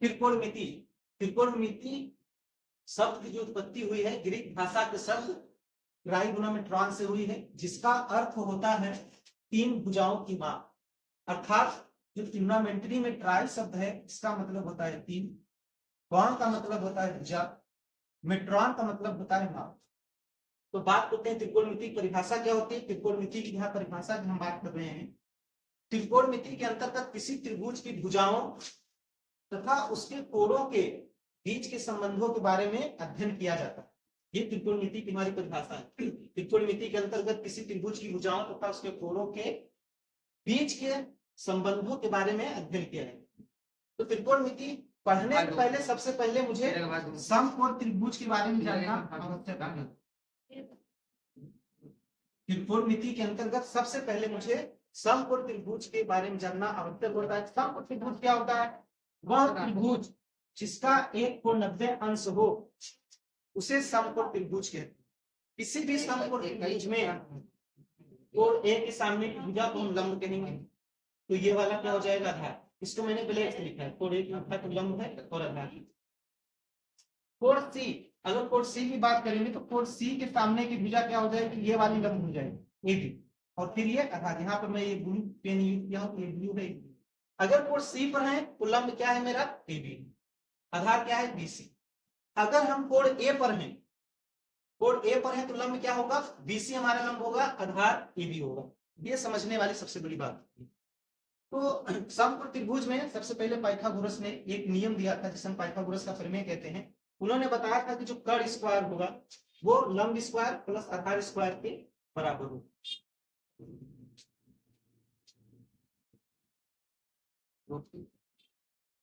त्रिकोणमिति, त्रिकोणमिति शब्द की जो उत्पत्ति हुई है ग्रीक भाषा के शब्द ट्राइगोनोमेट्रॉन से हुई है, जिसका अर्थ होता है तीन भुजाओं की माप। अर्थात जो ट्रिग्नोमेट्री में ट्राई शब्द है इसका मतलब होता है तीन, कौन का मतलब होता है भुजा, मेट्रॉन का मतलब होता है माप। तो बात करते हैं त्रिकोणमिति की परिभाषा क्या होती है। त्रिकोणमिति की यहाँ परिभाषा की हम बात कर रहे हैं। त्रिकोणमिति के अंतर्गत किसी त्रिभुज की भुजाओं तथा उसके कोणों के बीच के संबंधों के बारे में अध्ययन किया जाता है। ये त्रिकोणमिति की हमारी परिभाषा है। त्रिकोणमिति के अंतर्गत किसी त्रिभुज की भुजाओं तथा उसके कोणों के बीच के संबंधों के बारे में अध्ययन किया जाता है। तो त्रिकोणमिति पढ़ने से पहले सबसे पहले मुझे समकोण त्रिभुज के बारे में जानना आवश्यक है। त्रिकोणमिति के अंतर्गत सबसे पहले मुझे समकोण त्रिभुज के बारे में जानना आवश्यक होता है। समकोण त्रिभुज क्या होता है? वह त्रिभुज जिसका एक कोण 90 अंश हो उसे समकोण त्रिभुज कहते हैं। किसी भी समकोण त्रिभुज में कोण ए के सामने की भुजा को हम लंब कहेंगे। तो ये वाला क्या हो जाएगा? आधार। इसको मैंने ब्लैक से लिखा है, कोण ए तो लंब है और आधार। कोण सी, अगर कोण सी की बात करेंगे तो कोण सी के सामने की भुजा क्या हो जाएगी? ये वाली लंब हो जाएगी ए बी, और फिर ये आधार। यहाँ पर मैं ये ब्लू पेन यूज किया हूँ, ये ब्लू है। अगर कोण सी पर है तो लंब क्या है मेरा? ए बी, आधार क्या है? B C. अगर हम कोण ए पर हैं, कोण ए पर है तो लंब क्या होगा? बीसी हमारा लंब होगा, आधार ए बी होगा। ये समझने वाली सबसे बड़ी बात है। तो समकोण त्रिभुज में सबसे पहले पाइथागोरस ने एक नियम दिया था जिसे हम पाइथागोरस का प्रमेय कहते हैं। उन्होंने बताया था कि जो कर्ण स्क्वायर होगा वो लंब स्क्वायर प्लस आधार स्क्वायर के बराबर होगा।